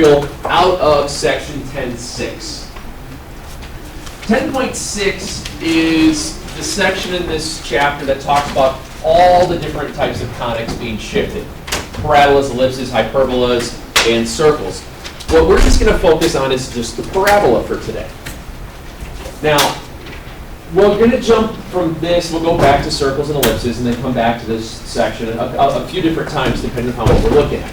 out of section 10.6. 10.6 is the section in this chapter that talks about all the different types of conics being shifted. Parabolas, ellipses, hyperbolas, and circles. What we're just going to focus on is just the parabola for today. Now, we're going to jump from this, we'll go back to circles and ellipses, and then come back to this section a few different times depending on what we're looking at.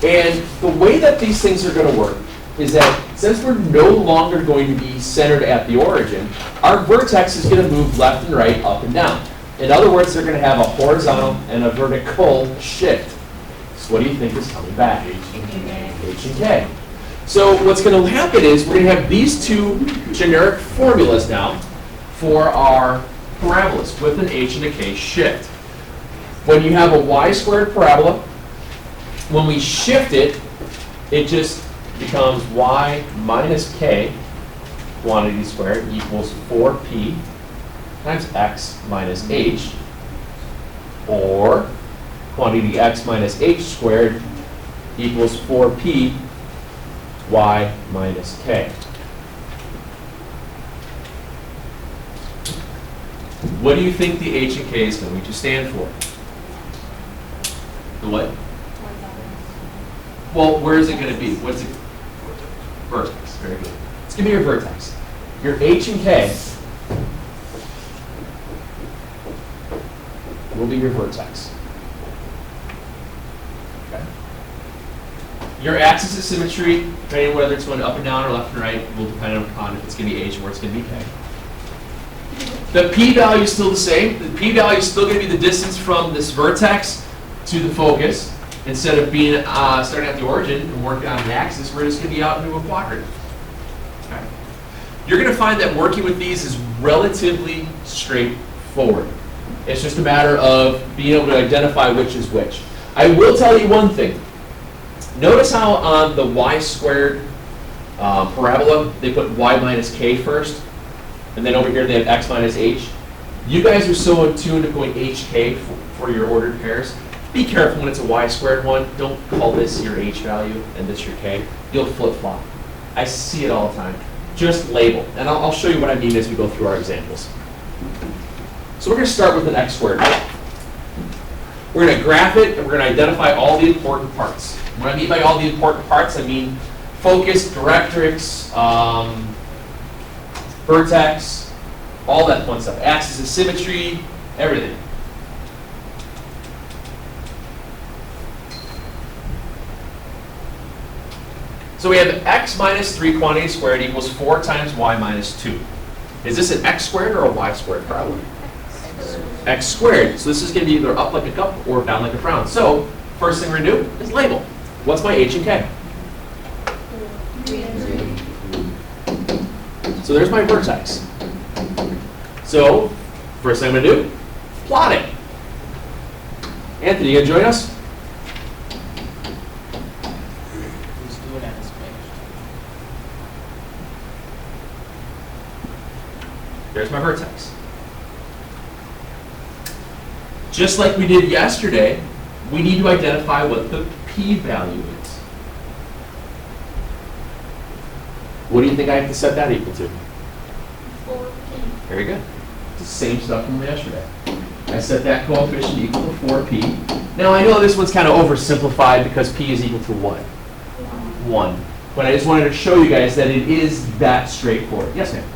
And the way that these things are going to work is that since we're no longer going to be centered at the origin, our vertex is going to move left and right, up and down. In other words, they're going to have a horizontal and a vertical shift. So what do you think is coming back? H and K. So what's going to happen is we're going to have these two generic formulas now for our parabolas with an H and a K shift. When you have a y squared parabola, when we shift it, it just becomes y minus k quantity squared equals 4p times x minus h, or quantity x minus h squared equals 4p y minus k. What do you think the h and k is going to stand for? The what? Well, where is it going to be? What's it? Vertex. Very good. It's going to be your vertex. Your h and k will be your vertex. Okay. Your axis of symmetry, depending on whether it's going up and down or left and right, will depend on if it's going to be h or it's going to be k. The p-value is still the same. The p-value is still going to be the distance from this vertex to the focus. Instead of being starting at the origin and working on the axis, we're just going to be out into a quadrant. Okay. You're going to find that working with these is relatively straightforward. It's just a matter of being able to identify which is which. I will tell you one thing. Notice how on the y squared parabola, they put y minus k first, and then over here they have x minus h. You guys are so attuned to going hk for your ordered pairs. Be careful when it's a y squared one. Don't call this your h value and this your k. You'll flip-flop. I see it all the time. Just label. And I'll show you what I mean as we go through our examples. So we're going to start with an x squared. We're going to graph it, and we're going to identify all the important parts. What I mean by all the important parts, I mean focus, directrix, vertex, all that fun stuff. Axis of symmetry, everything. So we have x minus 3 quantity squared equals 4 times y minus 2. Is this an x squared or a y squared problem? X squared. So this is going to be either up like a cup or down like a frown. So first thing we're going to do is label. What's my h and k? So there's my vertex. So first thing I'm going to do, plot it. Anthony, you going to join us? There's my vertex. Just like we did yesterday, we need to identify what the p-value is. What do you think I have to set that equal to? 4p. Very good. It's the same stuff from yesterday. I set that coefficient equal to 4p. Now I know this one's kind of oversimplified because p is equal to what? 1. But I just wanted to show you guys that it is that straightforward. Yes, ma'am?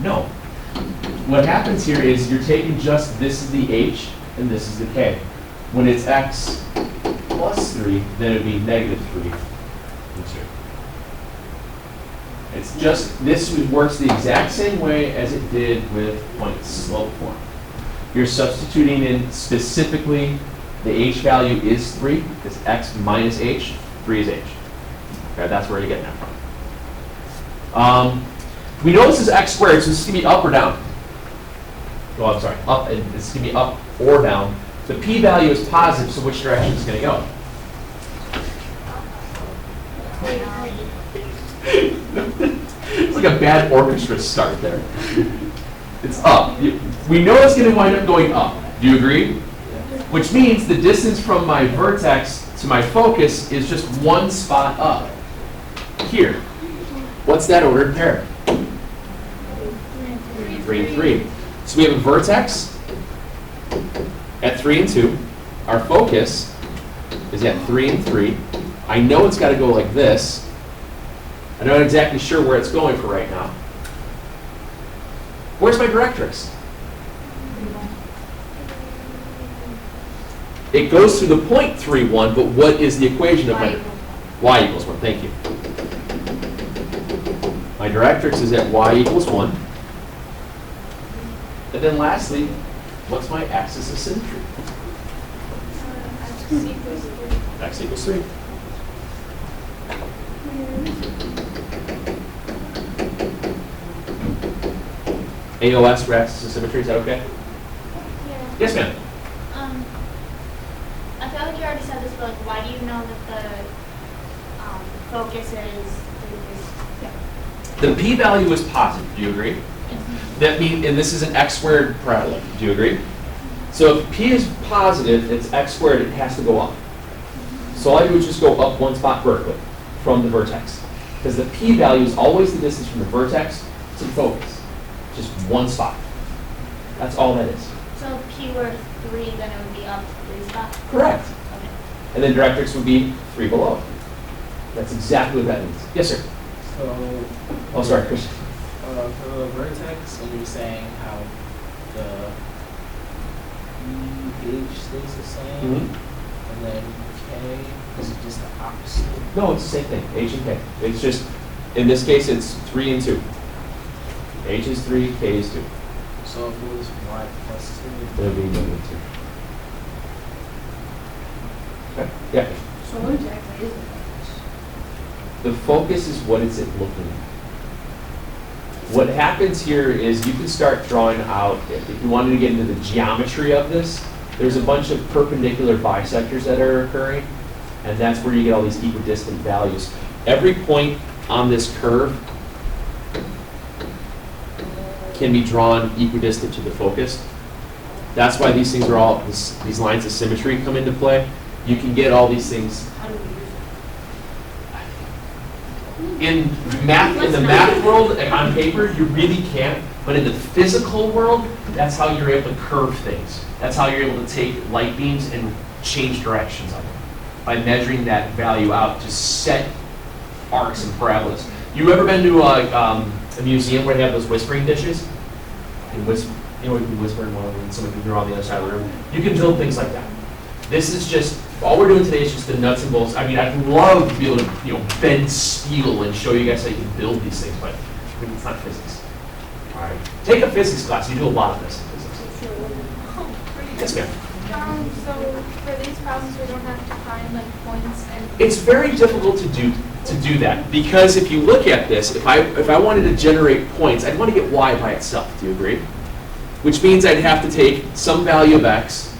No. What happens here is you're taking just this is the h and this is the k. When it's x plus 3, then it would be negative 3 and 2. It's just, this works the exact same way as it did with point slope form. You're substituting in specifically the h value is 3, because x minus h, 3 is h. Okay, that's where you're getting that from. We know this is x squared, so this is going to be up or down. Oh, I'm sorry, up, and this is going to be up or down. The p-value is positive, so which direction is it going to go? It's like a bad orchestra start there. It's up. We know it's going to wind up going up. Do you agree? Which means the distance from my vertex to my focus is just one spot up here. What's that ordered pair? 3 and 3. So we have a vertex at 3 and 2. Our focus is at 3 and 3. I know it's got to go like this. I'm not exactly sure where it's going for right now. Where's my directrix? It goes through the point 3, 1, but what is the equation of my y equals 1? Thank you. My directrix is at y equals 1. And then lastly, what's my axis of symmetry? X equals 3. AOS for axis of symmetry, is that okay? Yeah. Yes, ma'am. I feel like you already said this, but like, why do you know that the focus is? The p-value is positive, do you agree? That means, and this is an x squared parabola, do you agree? So if p is positive, it's x squared, it has to go up. So all I do is just go up one spot vertically from the vertex. Because the p-value is always the distance from the vertex to the focus. Just one spot. That's all that is. So if P were 3, then it would be up 3 spots? Correct. Okay. And then directrix would be 3 below. That's exactly what that means. Yes, sir. So, Oh, sorry, Christian. for the vertex, when you're saying how the pH stays the same, and then K, is it just the opposite? No, it's the same thing, H and K. It's just, in this case, it's 3 and 2. H is 3, K is 2. So if it was Y plus 2, It would be negative 2. Okay, yeah. So what exactly is the focus? The focus is what is it looking at. What happens here is you can start drawing out, if you wanted to get into the geometry of this, there's a bunch of perpendicular bisectors that are occurring, and that's where you get all these equidistant values. Every point on this curve can be drawn equidistant to the focus. That's why these things are all, these lines of symmetry come into play. You can get all these things. In the math world, and on paper, you really can't. But in the physical world, that's how you're able to curve things. That's how you're able to take light beams and change directions of them. By measuring that value out to set arcs and parabolas. You ever been to a museum where they have those whispering dishes? And you know, you can whisper in one of them and someone can hear on the other side of the room. You can build things like that. This is just, all we're doing today is just the nuts and bolts. I mean, I'd love to be able to, bend steel and show you guys how you can build these things, but I mean, it's not physics. All right. Take a physics class. You do a lot of this in physics. Yes, ma'am. So for these problems, we don't have to find like points and. It's very difficult to do that because if you look at this, if I wanted to generate points, I'd want to get y by itself. Do you agree? Which means I'd have to take some value of x,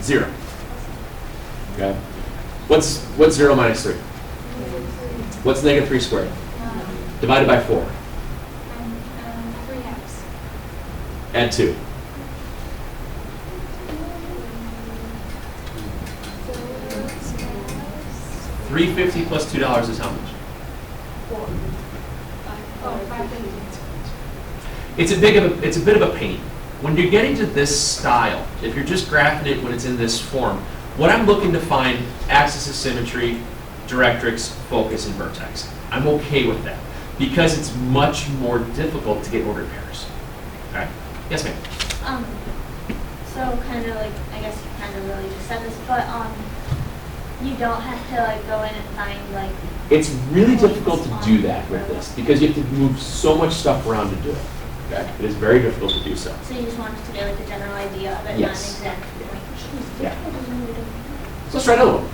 0. Okay. What's 0 minus 3? What's negative 3 squared? Divided by 4. 3/2. Add 2. $3.50 plus $2 is how much? It's a bit of a pain. When you're getting to this style, if you're just graphing it when it's in this form, what I'm looking to find, axis of symmetry, directrix, focus, and vertex. I'm okay with that because it's much more difficult to get ordered pairs. Okay? Yes, ma'am. So kind of like, I guess you kind of really just said this, but you don't have to like go in and find like. It's really difficult to do that with this because you have to move so much stuff around to do it. Okay? It is very difficult to do so. So you just want us to get like a general idea of it, Yes. not an exact point. Yeah. So let's try another one.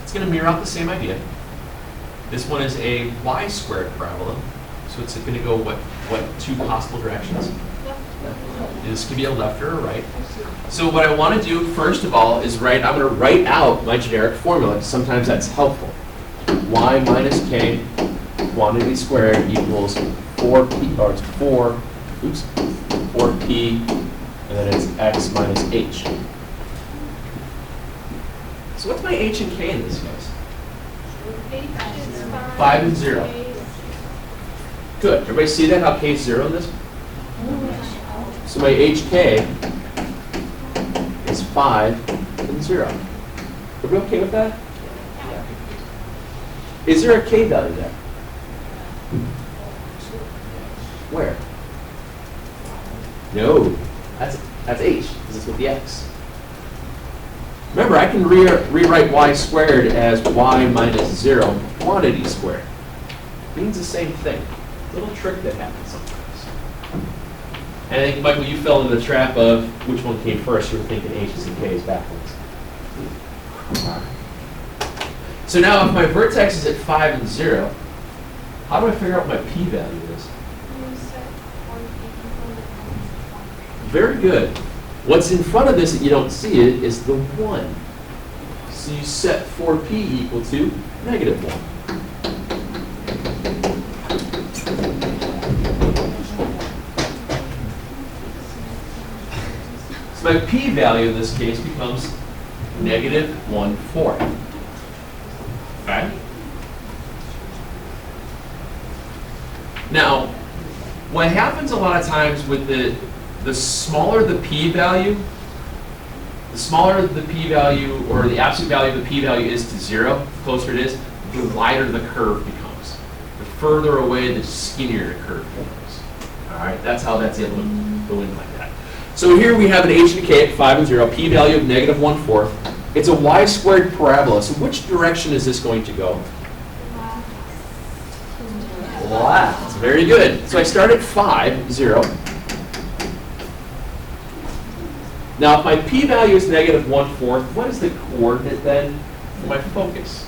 It's going to mirror out the same idea. This one is a y squared parabola. So it's going to go, what 2 possible directions? This could be a left or a right. So what I want to do, first of all, is I'm going to write out my generic formula, because sometimes that's helpful. Y minus k quantity squared equals 4p, or it's 4p, and then it's x minus h. So what's my h and k in this case? 5 and 0. Good. Everybody see that, how k is 0 in this? So my hk is 5 and 0. Are we okay with that? Is there a k value there? Where? No. That's h, because it's with the x. Remember, I can rewrite y squared as y minus 0 quantity squared. It means the same thing. A little trick that happens sometimes. And I think, Michael, you fell into the trap of which one came first. You were thinking h's and k's backwards. So now if my vertex is at 5 and 0, how do I figure out what my p-value is? Very good. What's in front of this that you don't see it is the 1. So you set 4p equal to negative 1. So my p-value in this case becomes negative 1/4. Okay? Now, what happens a lot of times with the smaller the p-value, the smaller the p-value, or the absolute value of the p-value is to 0, the closer it is, the wider the curve becomes. The further away, the skinnier the curve becomes. All right, that's how that's able to go in like that. So here we have an h and a k at 5 and 0, p-value of negative 1/4. It's a y squared parabola. So which direction is this going to go? Left. Very good. So I start at 5, 0. Now, if my p-value is negative 1/4, what is the coordinate then for my focus?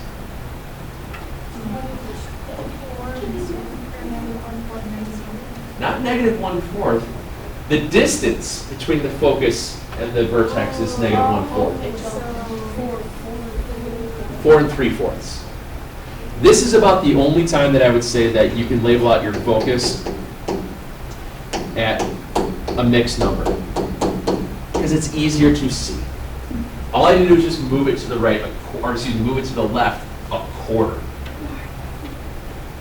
Not negative 1/4. The distance between the focus and the vertex is negative 1/4. 4 3/4. This is about the only time that I would say that you can label out your focus at a mixed number, because it's easier to see. All I need to do is just move it to the right, or excuse me, move it to the left a quarter.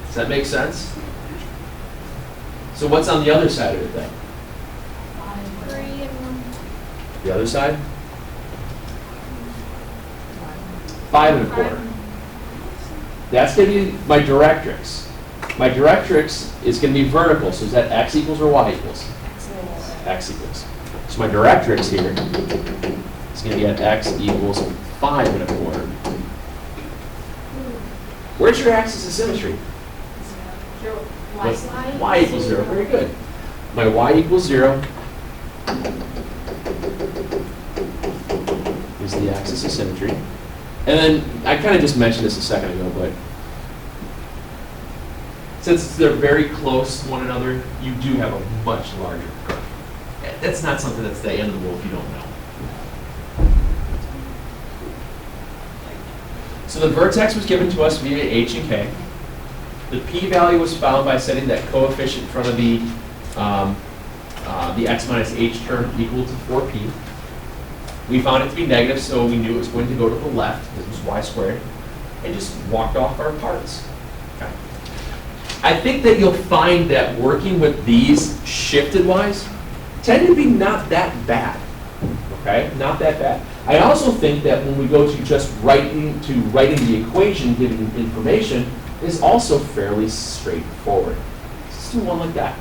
Does that make sense? So what's on the other side of it then? 3 and 1. The other side? 5 1/4. That's going to be my directrix. My directrix is going to be vertical. So is that x equals or y equals? X equals. So my directrix here is going to be at x equals 5 1/4. Where's your axis of symmetry? Y equals 0. Very good. My y equals 0 is the axis of symmetry. And then, I kind of just mentioned this a second ago, but since they're very close to one another, you do have a much larger curve. That's not something that's the end of the world if you don't know. So the vertex was given to us via h and k. The p-value was found by setting that coefficient in front of the x minus h term equal to 4p. We found it to be negative, so we knew it was going to go to the left, because it was y squared, and just walked off our parts. Okay. I think that you'll find that working with these shifted y's tend to be not that bad. Okay, not that bad. I also think that when we go to just writing the equation, giving information, is also fairly straightforward. Let's do one like that.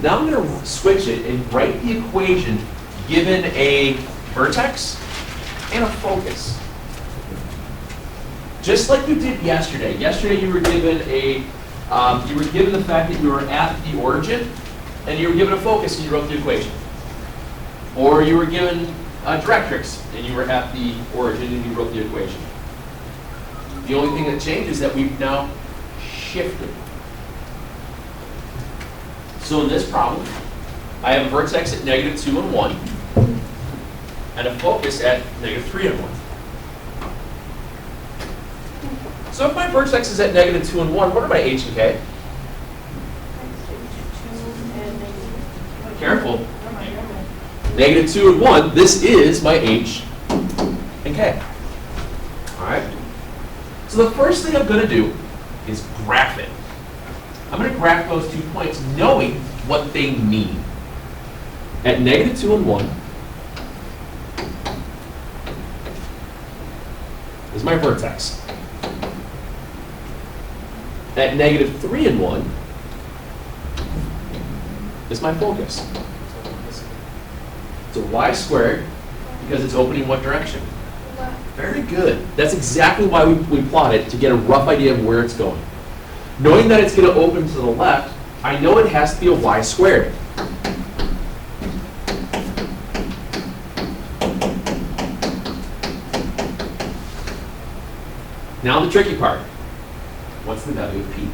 Now I'm going to switch it and write the equation given a vertex and a focus. Just like you did yesterday. Yesterday you were given the fact that you were at the origin, and you were given a focus and you wrote the equation. Or you were given a directrix and you were at the origin and you wrote the equation. The only thing that changed is that we've now shifted. So in this problem, I have a vertex at negative 2 and 1, and a focus at negative 3 and 1. So if my vertex is at -2 and 1, what are my h and k? Careful. -2 and 1, this is my h and k. All right? So the first thing I'm going to do is graph it. I'm going to graph those 2 points knowing what they mean. At -2 and 1 is my vertex. At -3 and 1 is my focus. It's a y squared because it's opening what direction? Very good. That's exactly why we plot it, to get a rough idea of where it's going. Knowing that it's going to open to the left, I know it has to be a y squared. Now the tricky part. What's the value of p?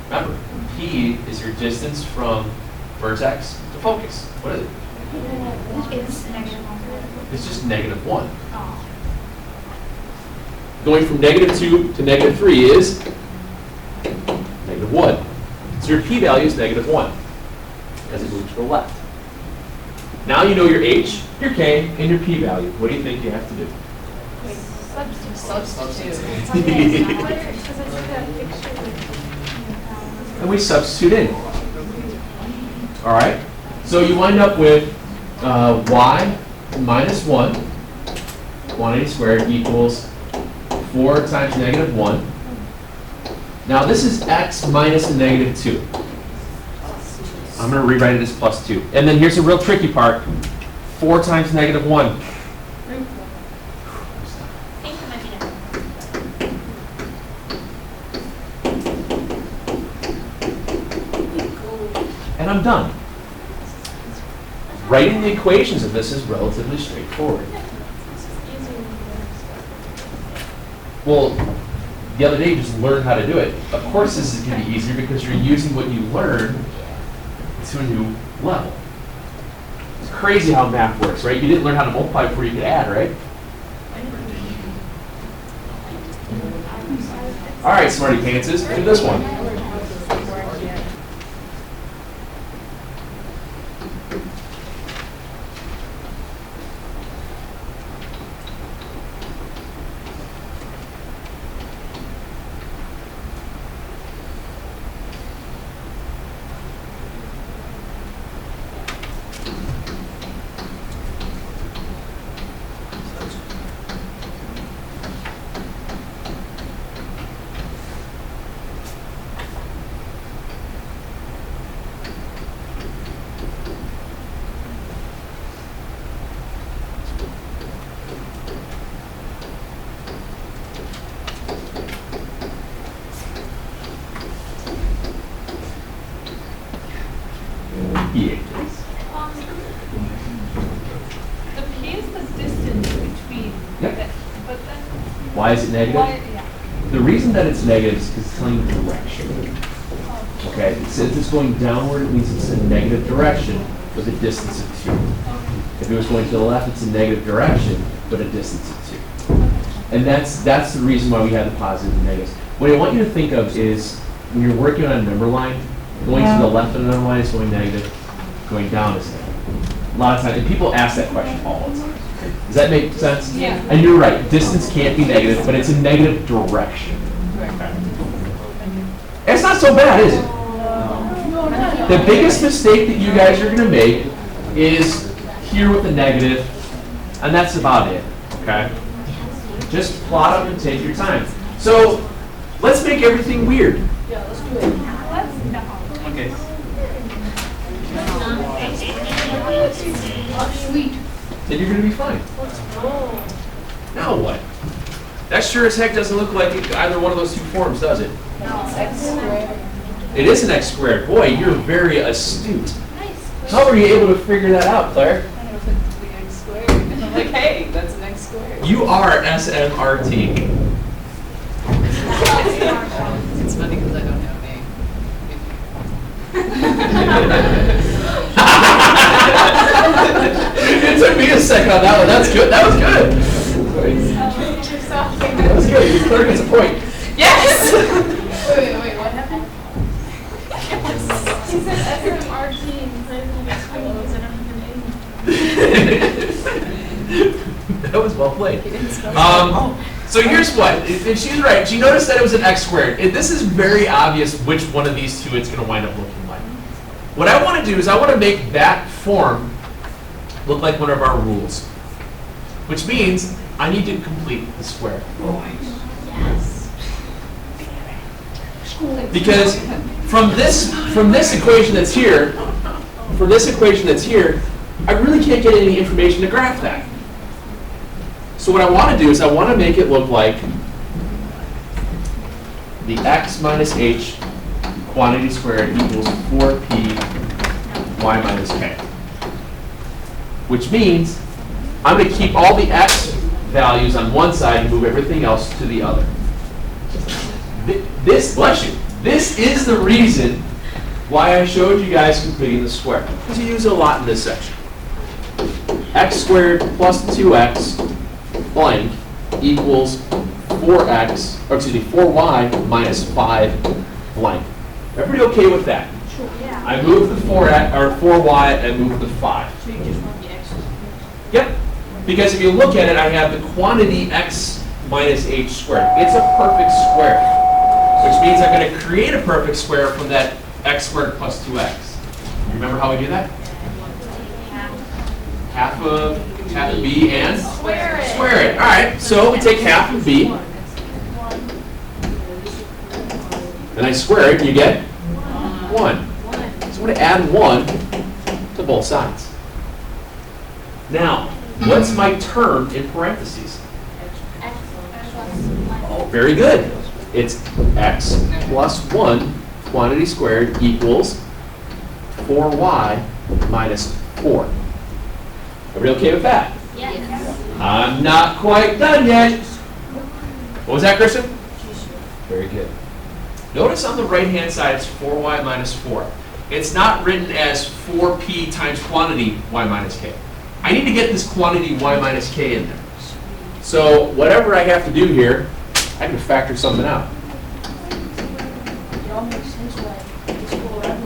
Remember, p is your distance from vertex to focus. What is it? It's -1. It's just -1. Oh. Going from -2 to -3 is -1. So your p-value is -1 as it moves to the left. Now you know your h, your k, and your p-value. What do you think you have to do? Substitute. And we substitute in. All right? So you wind up with y minus 1, quantity squared, equals 4 times -1. Now this is x minus a -2. I'm going to rewrite it as +2. And then here's a real tricky part. 4 times -1. I think it might be different. And I'm done. Writing the equations of this is relatively straightforward. Well, the other day you just learned how to do it. Of course this is going to be easier because you're using what you learned to a new level. It's crazy how math works, right? You didn't learn how to multiply before you could add, right? All right, smarty pantses, do this one. Yeah. The p is the distance between. Yep. But then. Why is it negative? Why, yeah. The reason that it's negative is because it's telling you direction. Okay, since it's going downward, it means it's a negative direction with a distance of 2. If it was going to the left, it's a negative direction, but a distance of 2. And that's the reason why we have the positives and negatives. What I want you to think of is when you're working on a number line, going to the left of the number line is going negative, going down is negative. A lot of times, and people ask that question all the time. Does that make sense? Yeah. And you're right, distance can't be negative, but it's a negative direction. It's not so bad, is it? The biggest mistake that you guys are going to make is here with the negative, and that's about it, okay? Just plot up and take your time. So, let's make everything weird. Yeah, let's do it. Okay. Oh, sweet. Then you're going to be fine. Now what? That sure as heck doesn't look like either one of those two forms, does it? X squared. It is an x squared. Boy, you're very astute. How were you able to figure that out, Claire? I know, it's the x squared. I'm like, hey, that's an x squared. You are SMRT. It's funny because I don't have a It took me a second on that one. That's good. That was good. That was good. The clerk gets a point. Yes! Wait, what happened? She said SMRT and schools, and That was well played. So here's what, and she's right. She noticed that it was an x squared. This is very obvious which one of these two it's going to wind up looking like. What I want to do is I want to make that form look like one of our rules, which means I need to complete the square. yes. Because from this equation that's here, I really can't get any information to graph that. So what I want to do is I want to make it look like the x minus h quantity squared equals 4p y minus k. Which means I'm going to keep all the x values on one side and move everything else to the other. This, bless you, this is the reason why I showed you guys completing the square. Because you use it a lot in this section. X squared plus 2x blank equals 4x, or excuse me, 4y minus 5 blank. Everybody okay with that? Sure. Yeah. I moved the 4y and moved the 5. So you just want the X's? Yep. Because if you look at it, I have the quantity x minus h squared. It's a perfect square, which means I'm going to create a perfect square from that x squared plus 2x. Remember how we do that? Half of b and Square it. square it. All right, so we take half of b, and I square it, and you get 1. So I'm going to add 1 to both sides. Now, what's my term in parentheses? X plus 1. Oh, very good. It's x plus 1 quantity squared equals 4y minus 4. Everybody okay with that? Yes. I'm not quite done yet. What was that, Kristen? Very good. Notice on the right-hand side it's 4y minus 4. It's not written as 4p times quantity y minus k. I need to get this quantity y minus k in there. So whatever I have to do here, I have to factor something out. It all makes sense why it's full of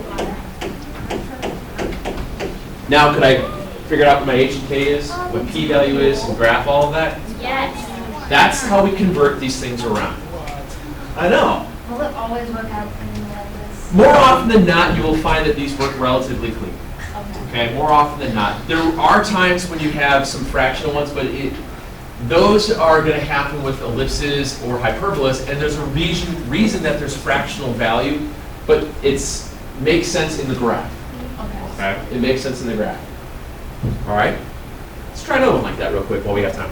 Now, could I figure out what my h and k is, what p value is, and graph all of that? Yes. That's how we convert these things around. I know. Will it always work out like this? More often than not, you will find that these work relatively clean. Okay, more often than not. There are times when you have some fractional ones, but those are going to happen with ellipses or hyperbolas, and there's a reason that there's fractional value, but it makes sense in the graph. Okay? It makes sense in the graph. All right? Let's try another one like that real quick while we have time.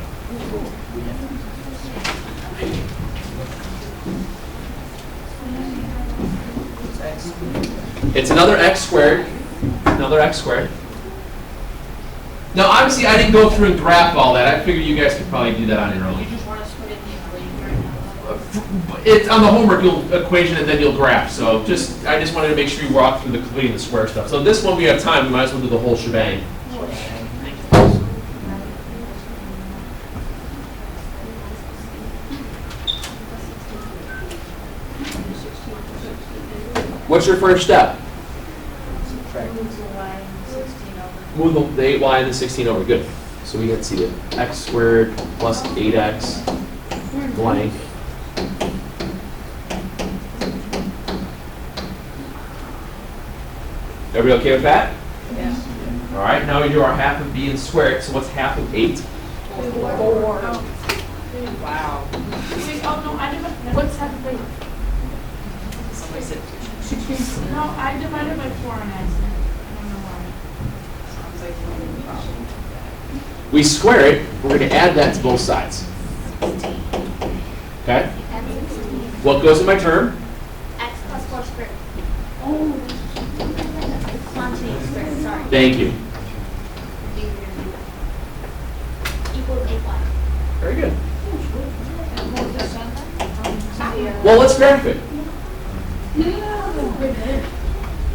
It's another x squared. Another x squared. Now, obviously, I didn't go through and graph all that. I figured you guys could probably do that on your own. You just want to split it equally right now. It's on the homework equation, and then you'll graph. So I just wanted to make sure you walk through the completing the square stuff. So this one, we have time. We might as well do the whole shebang. What's your first step? Move the 8y and the 16 over. Good. So we get to see it. X squared plus 8x blank. Everybody okay with that? Yeah. All right. Now we do our half of b and square it. So what's half of 8? 4. Wow. Wait, oh no, I divided. What's half of 8? Somebody said 16. No, I divided by 4 on accident. I don't know why. sounds like you're having a problem. We square it. We're going to add that to both sides. Okay. What goes in my term? X plus 4 squared. Oh. Quantity squared, sorry. Thank you. Equals 8y. Very good. Well, let's graph it.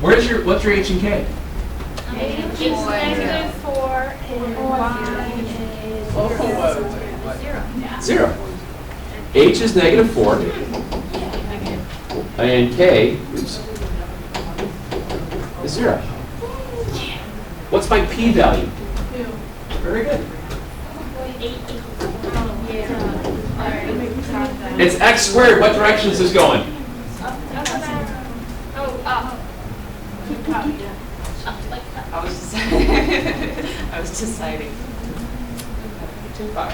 What's your h and k? H is negative 4 and y is 0. H is -4, and K, oops, is 0. What's my p-value? Very good. It's x squared. What direction is this going? I was deciding. Too far.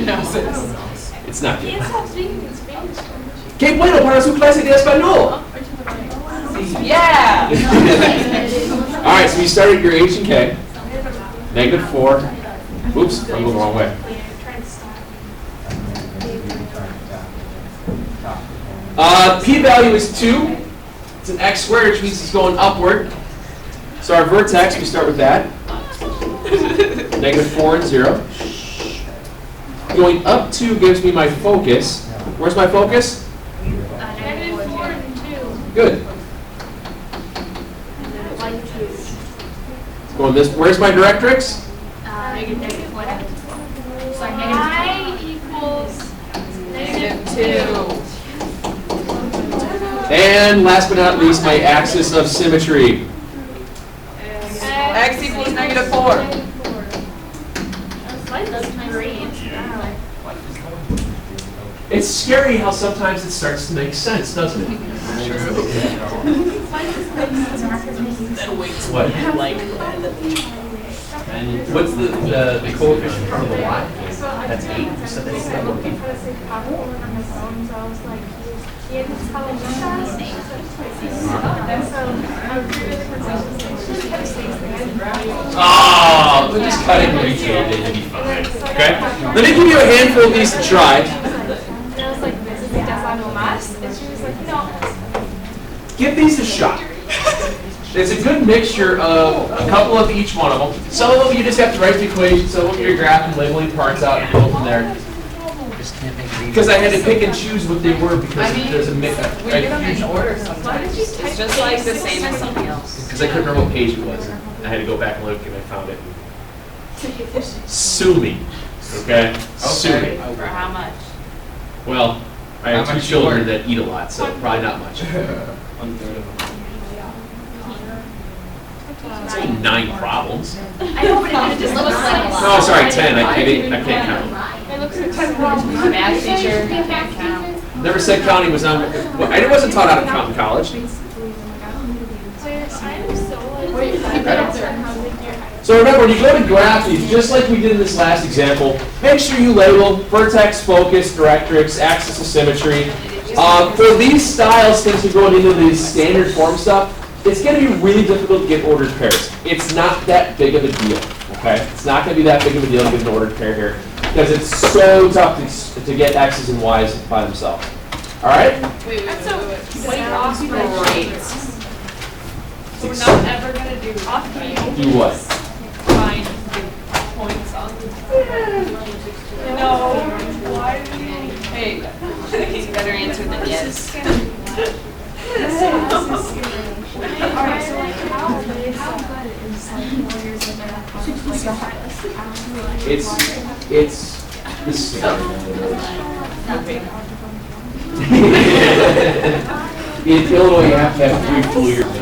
No. It's not good. ¿Qué bueno para su clase de español? Yeah. All right, so you started your H and K. -4. Oops, I'm going the wrong way. P-value is 2. It's an x squared, which means it's going upward. So our vertex, we start with that. -4 and 0. Going up 2 gives me my focus. Where's my focus? -4 and 2. Good. Going this. Where's my directrix? I equals -2. And last but not least, my axis of symmetry. X equals -4. It's scary how sometimes it starts to make sense, doesn't it? What? And what's the coefficient from the y? That's 8. You said that's 8. Oh, we'll just cut it and recreate it and be fine. Okay? Let me give you a handful of these to try. Give these a shot. It's a good mixture of a couple of each one of them. Some of them you just have to write the equation, some of them you're graphing, labeling parts out, and go from there. Because I had to pick and choose what they were because there's a mix. We do them in order sometimes. It's just like the same as something else. Because I couldn't remember what page it was. I had to go back and look and I found it. Sue me. Okay? Sue me. For how much? Well, I have 2 children that eat a lot, so probably not much. 1/3 of them. It's only 9 problems. I know, but it just looks like a lot. No, sorry, 10. I can't count. It looks like 10 problems. Math teacher can't count. Never said counting was on. Well, I wasn't taught how to count in college. So remember, when you go to graph these, just like we did in this last example, make sure you label vertex, focus, directrix, axis of symmetry. For these styles, since we're going into the standard form stuff, it's going to be really difficult to get ordered pairs. It's not that big of a deal, okay? It's not going to be that big of a deal to get an ordered pair here because it's so tough to get x's and y's by themselves. All right? Wait. What off Great. So we're not ever gonna do off Do what? find the points on the. No. Why do we? Hey, he's better answer than yes. Alright, so like how good is like 4 years of math? It's this. In Illinois, you have to have 3 full years.